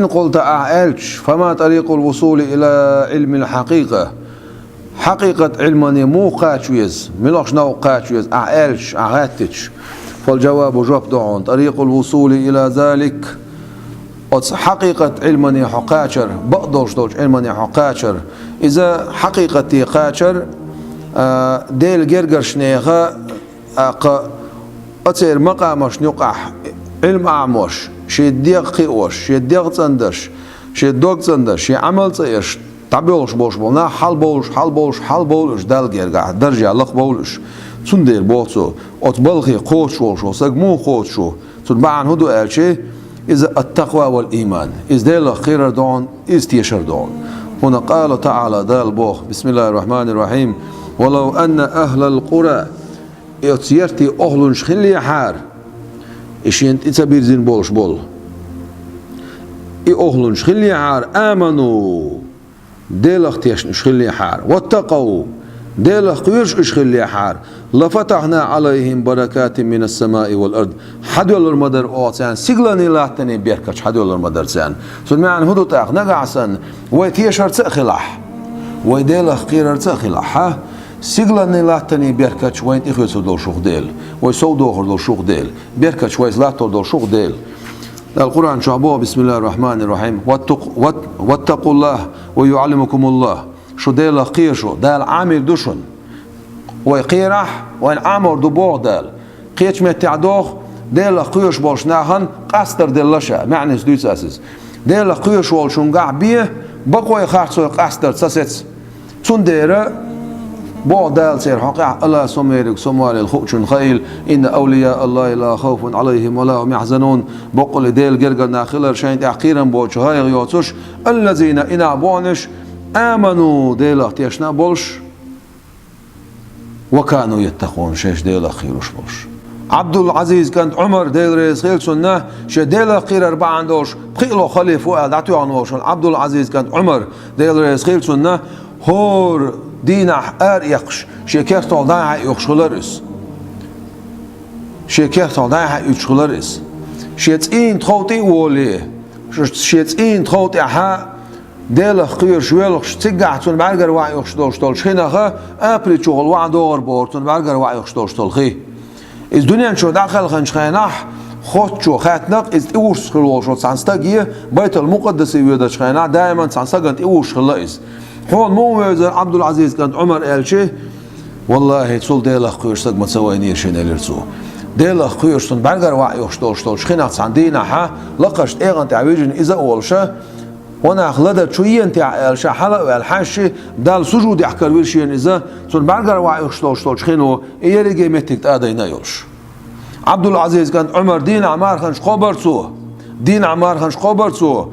وإن قلت أعلش فما طريق الوصول إلى علم الحقيقة حقيقة علمني مو قاتشويز ملوش نو قاتشويز أعلش أعاتش. فالجواب جواب دعون طريق الوصول إلى ذلك حقيقة علمني حقاتشر بقدرش دوش علمني حقاتشر إذا حقيقتي قاتشر ديل جرجرش نيغا أتصير مقامش نقح علم أعموش شي ديق قيوش شي ديق تندش شي دوق تندش شي عمل تيش تعبيلش بوش بولنا حال بولش دال جرجع درجة لق بولش تندير بوتسو أتبلغي قوش وشو سجمو قوشو تنبعن هدو ألشي إذا التقوى والإيمان إذا ديل خير دون إذ تيشر دون. هنا قال تعالى دال بوخ بسم الله الرحمن الرحيم ولو أن أهل القرى يتسيرتي أهل شخلي حار إشينت إتسابير زين بولش بول أهل شخلي حار آمنوا ديلخ تيش شخلي حار واتقوا ديلخ قيرش شخلي حار لفتحنا عليهم بركات من السماء والأرض حدول المدر أوتسان سيغلاني لاتني بيركش حدول المدر سان سنمعن هدو تاق نقعسن ويتيشر تأخلاح ويديلخ قيرر تأخلاح ها سيغلاني لاتني بيركش وين إخوة دول شوخ ديل ويسو دوخر دول شوخ ديل بيركش ويز لاتور دول شوخ ديل. القرآن شعبوه بسم الله الرحمن الرحيم واتقوا الله ويعلمكم الله شو ديل قيرشو دال عامل دوشن ويقيرح وين عامر دبوغ دال قيش متعدوخ ديل قيش بولشناهن قاستر ديلشا معني سدوس أساس ديل قيش والشنقع بيه بقوي خارسو قاستر تساسيتس تندير بوغ دال سير حقع الله سميرك سموالي الخوشن خيل إن أولياء الله لا خوف عليهم ولا هم يحزنون بقول ديل جرجر ناخلر شين تحقيرا بوش هاي غيوتش الذين إنا بونش آمنوا ديل اختيشنا بولش وكانوا يتقون شيش ديل خيروش بولش. عبد العزيز كانت عمر ديل رئيس خيل سنة شديل خير 4 عندوش بخيلو خليف وقال عطيو عنوش عبد العزيز كانت عمر ديل رئيس خيل سنة هور دينا يقش شكر طالع يخشلرس شكر طالع يخشلرس شتين تخوتي ولي شتين تخوتي ها دل خير شويلخ تقعتون برجر وعي يخشدوشتول شينها ابري شغل وعدور بورتون برجر وعي يخشدوشتول خي از دنيا شو داخل خنشخناح خود شو خاتنق از اورس خلوش سانستاجيه بيت المقدس يودا شخنا دائما سانستاجنت اورس خلاص هون مو عبد العزيز كانت عمر قال شيء والله تصل ديلخ قيرش ما تسوينير شين الرسو ديلخ قيرش برجر وعي يخشدوشتول شخنا عندنا ها لقشت ايغن تعويجن اذا اولشه وانا خلدت شويه انت الشحله والحاشي دال سجود يحكر ويرشين اذا سن برجر وعي يخشدوشتول شخينو يرجع متك ادينا يولش. عبد العزيز كان عمر دين عمار خنش قبرتو دين عمار خنش قبرتو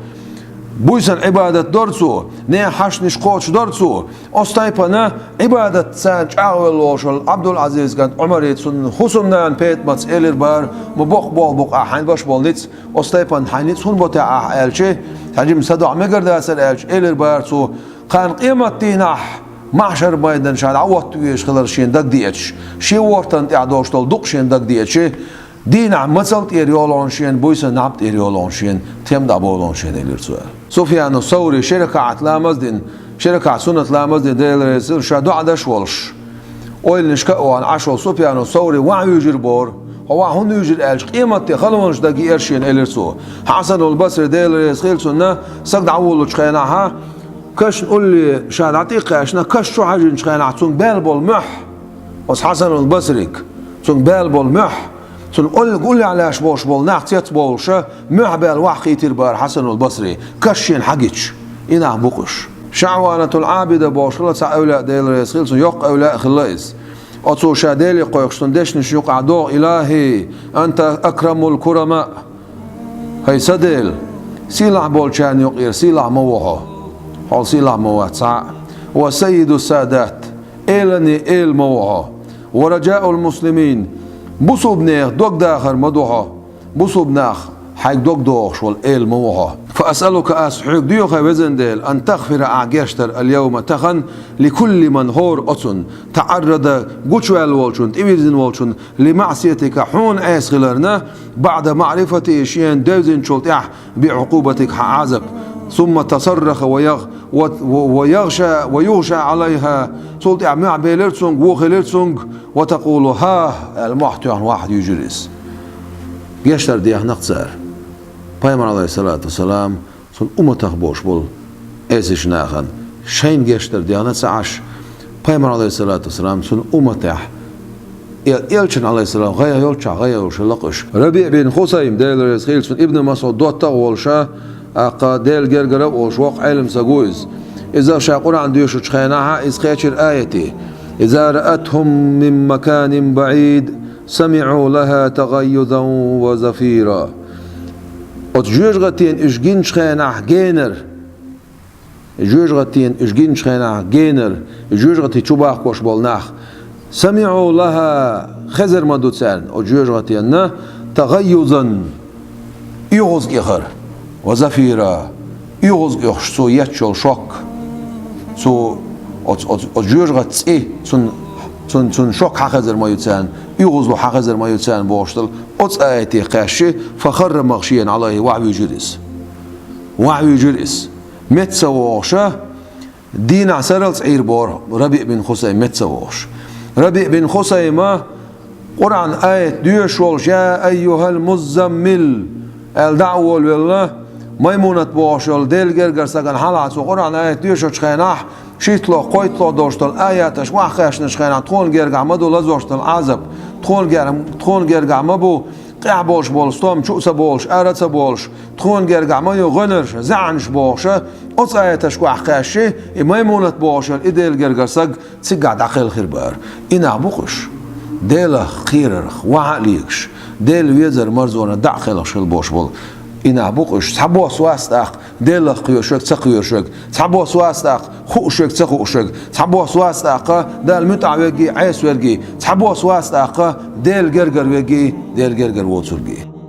بويسن عبادة درسو نه حش نشقوش درسو استايبنا عبادة سانج اول وشل عبد العزيز كان عمر يتسن حسمنان بيت ماتس إلير بار مبوق بول بوق احين باش بولنيتس استايبن حينيتس هون بوتا الشي تجيم صدع مقر داسر الش إلير بار سو كان قيمة دينح محشر بايدن شاد عوض تيش خلر شين دق ديتش شي ورتن تعدوش تول دق شين دق ديتش دين عمصلت إريولونشين بويسن نبت إريولونشين تيم دابولونشين إليرسوال. سفيان الثوري شركة عتلامزدين شركة سنة لامزدين ديل رسول شادو عدش ولش أول نشكأوا عن عشر سفيان الثوري وعي يجر بور هو هون يجر ألش قيمة خلونش دقي إرشين إليرسو حسن البصري ديل رسول سنة سقد عولش خيناها كش نقول لي شاد عتيقة عشنا كش شو حاجة نشخينا عتون بالبول مح بس حسن البصريك تون بالبول مح قول لي علاش بوش بول نعطيت بولشة معبال وحقي تربار حسن البصري كشين حقيتش إنا بقش شعوانة العابدة بوش لسا أولاء ديل رسخيلسون يوق أولاء خلايس أتصو شاديلي قويقشتون ديشنش يوق عدو إلهي أنت أكرم الكرماء هاي سديل سيلع بولشان يقير سيلع موحو حول سيلع موحو وسيد السادات إلني إل موحو ورجاء المسلمين بوسو بنيخ دوك داخر مدوحة بوسو بناخ حيك دوك دوخ شوال إيل موها فأسألك أسحق ديوخ وزندل أن تغفر أعجشتر اليوم تخن لكل من هور أتن تعرض قوشوال والشن إبيزن والشن لمعصيتك حون أسغلرنا بعد معرفة شيئا دوزن شلت بعقوبتك عذب ثم تصرخ ويغشى عليها صلت مع بيلرتسونغ وخلرتسونغ وتقول ها المحتوى واحد يجلس جشتر ديها نقصر Peygamber aleyhissalatu vesselam son umatah boş bol eziş nahan şeyin geçtir diyanat saaş Peygamber aleyhissalatu vesselam son umatah elçin aleyhissalam gaya yolça gaya yolşalaqış Rabi' bin Husaym değerli Resul son İbn Mas'ud dotta olşa aqa del gergerab olş vaq ilm sagoz İza şaqur an diyor şu çıkaynaha izqaçir ayeti İza ra'athum min makanin ba'id sami'u laha taghayyuzan ve zafira Ot jurgatin usgin scheinach gener. Jurgatin usgin scheinach gener. Jurgati chubach kosh bol nach. Sami'u laha khazer madutsan. Ot jurgatin na taghayyuzan. Yuguz gikhar. Wa zafira. Yuguz gikh so yatchol shok. So ot jurgat sun شوك حخزر ما يتسان يغزو حخزر ما يتسان بوشتل أتس آياتي قاشي فخر مغشيا عليه وعوي جرس متسووشا دين عسرل صعير بور ربيع بن خسيم متسووش ربيع بن خسيم قرآن آية ديوش والش يا أيها المزمل الدعوة والله ميمونة بوشل ديلجر قرسقن حلعت وقرآن آية ديوش وشخيناح شيتلو قويتلو دوشتل آياتش وحخاش نشخينا تخون جرقع مدو لزوشتل عذب تخون جرقع مبو قع بولش بولستوم شوسا بولش أرتسا بولش تخون جرقع ميو غنرش زعنش بولش أص آياتش وحخاشي ميمونة بولش إديل جرقرسق تسقع داخل خربار إنا بوخش ديل خيررخ وعليكش ديل ويزر مرزونا داخل خل بوش بول إنا بوقش تحبوا سواستاق ديل قيوشك تقيوشك تحبوا سواستاق خوشك تخوشك تحبوا سواستاق دال متع وجي عيس ورجي تحبوا سواستاق ديل جرجر وجي ديل جرجر ووترجي